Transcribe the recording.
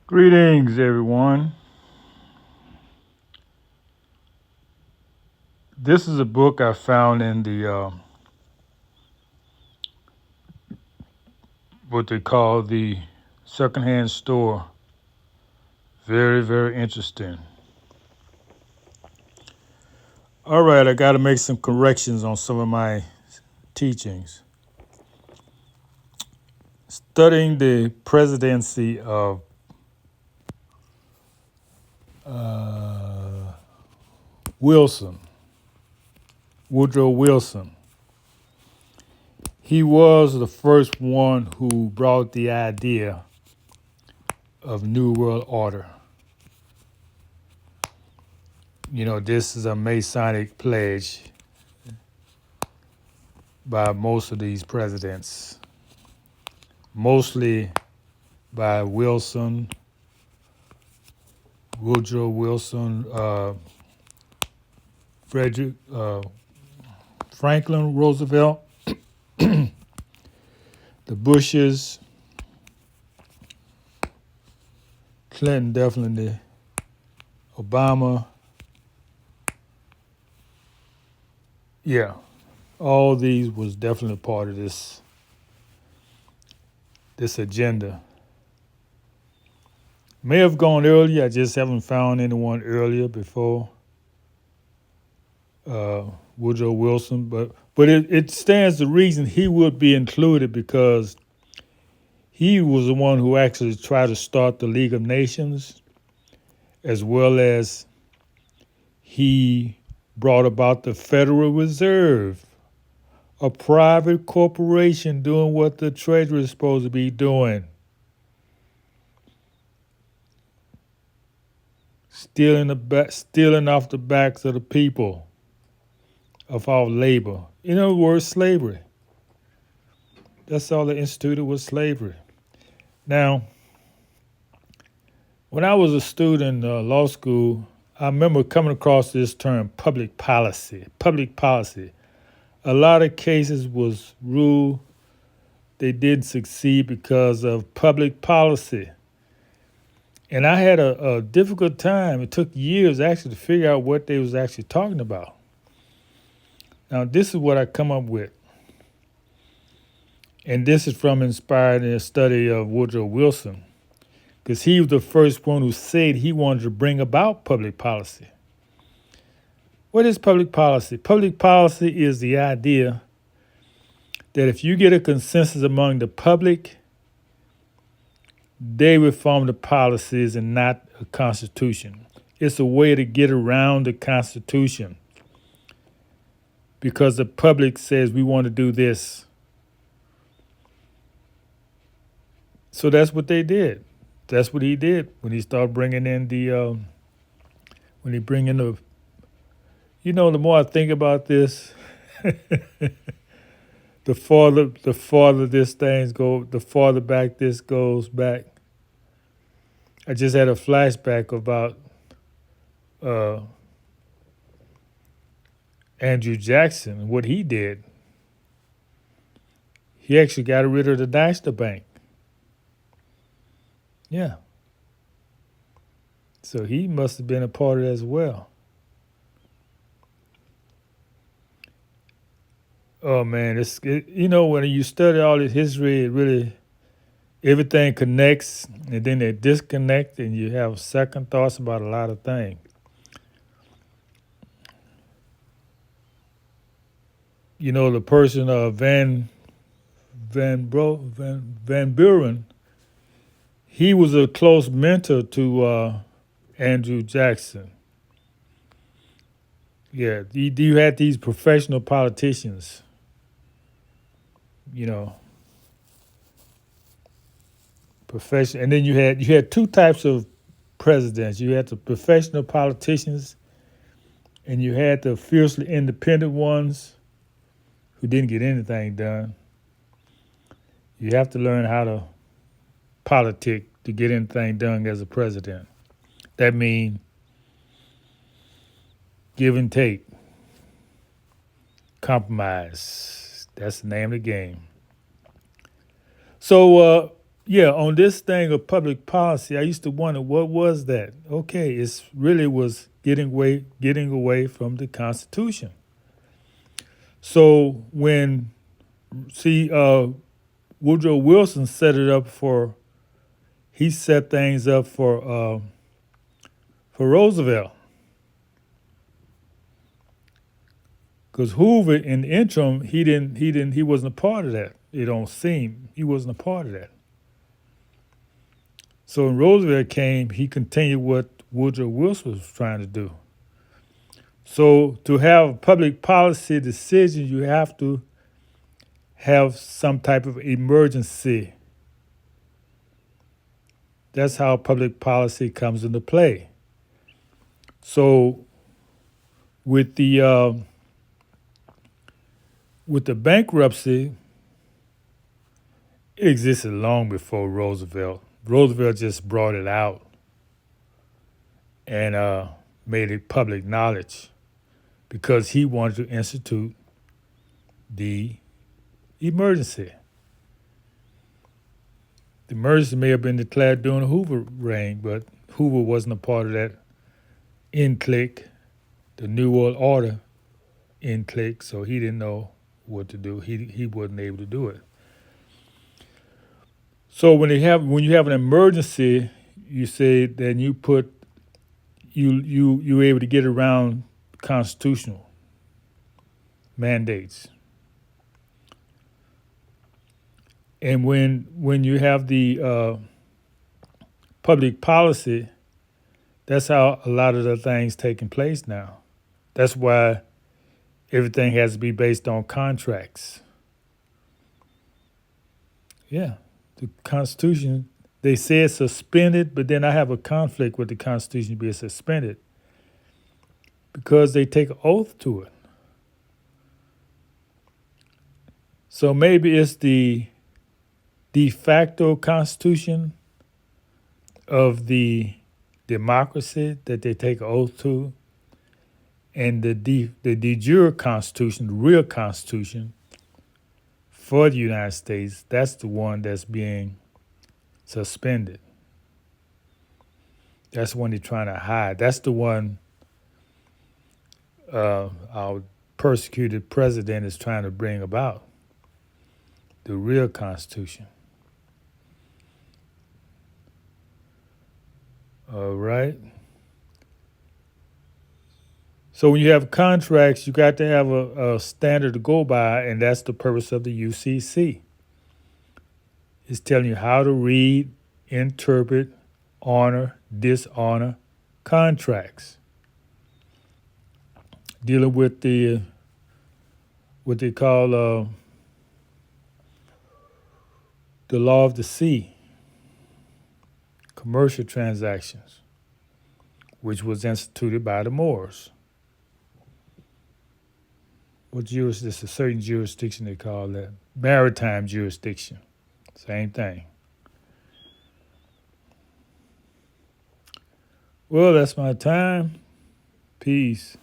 Greetings, everyone. This is a book I found in the what they call the secondhand store. Very, very interesting. All right, I got to make some corrections on some of my teachings. Studying the presidency of uh, Wilson, Woodrow Wilson. He was the first one who brought the idea of New World Order. This is a Masonic pledge by most of these presidents, mostly by Wilson, Woodrow Wilson, Frederick Franklin Roosevelt, the Bushes, Clinton definitely, Obama. Yeah, all these was definitely part of this agenda. May have gone earlier. I just haven't found anyone earlier before uh, Woodrow Wilson, but it stands to reason he would be included because he was the one who actually tried to start the League of Nations, as well as he brought about the Federal Reserve, a private corporation doing what the Treasury is supposed to be doing, stealing off the backs of the people, of our labor. In other words, slavery. That's all they instituted was slavery. Now, when I was a student in law school, I remember coming across this term public policy. Public policy. A lot of cases was ruled they didn't succeed because of public policy. And I had a difficult time. It took years actually to figure out what they was actually talking about. Now, this is what I come up with. And this is from inspired in a study of Woodrow Wilson, because he was the first one who said he wanted to bring about public policy. What is public policy? Public policy is the idea that if you get a consensus among the public, they will form the policies and not a constitution. It's a way to get around the Constitution because the public says we want to do this. So that's what they did. That's what he did when he started bringing in when he bring in the more I think about this, the farther the farther back this goes back. I just had a flashback about uh, Andrew Jackson, what he did. He actually got rid of the National Bank. Yeah. So he must have been a part of it as well. Oh man, when you study all this history, it really everything connects, and then they disconnect, and you have second thoughts about a lot of things. The person Van Buren, he was a close mentor to Andrew Jackson. Yeah, you had these professional politicians, you know, and then you had two types of presidents. You had the professional politicians, and you had the fiercely independent ones who didn't get anything done. You have to learn how to politic to get anything done as a president. That means give and take, compromise. That's the name of the game. So yeah, on this thing of public policy, I used to wonder what was that. Okay, it's really was getting away from the Constitution. So when see Woodrow Wilson set it up for he set things up for Roosevelt because Hoover in the interim he wasn't a part of that. It don't seem he wasn't a part of that. So when Roosevelt came, he continued what Woodrow Wilson was trying to do. So to have public policy decisions, you have to have some type of emergency. That's how public policy comes into play. So with the bankruptcy, it existed long before Roosevelt. Roosevelt just brought it out and made it public knowledge because he wanted to institute the emergency. The emergency may have been declared during the Hoover reign, but Hoover wasn't a part of that clique, the New World Order clique, so he didn't know what to do. He wasn't able to do it. So when you have an emergency, you say then you put you're able to get around constitutional mandates. And when you have the public policy, that's how a lot of the things taking place now. That's why everything has to be based on contracts. Yeah, the Constitution, they say it's suspended, but then I have a conflict with the Constitution being suspended because they take an oath to it. So maybe it's the de facto constitution of the democracy that they take an oath to, and the de jure constitution, the real constitution for the United States, that's the one that's being suspended. That's the one they're trying to hide. That's the one our persecuted president is trying to bring about, the real constitution. All right. So when you have contracts, you got to have a standard to go by, and that's the purpose of the UCC. It's telling you how to read, interpret, honor, dishonor contracts. Dealing with what they call the law of the sea, commercial transactions, which was instituted by the Moors. There's a certain jurisdiction they call that. Maritime jurisdiction. Same thing. Well, that's my time. Peace.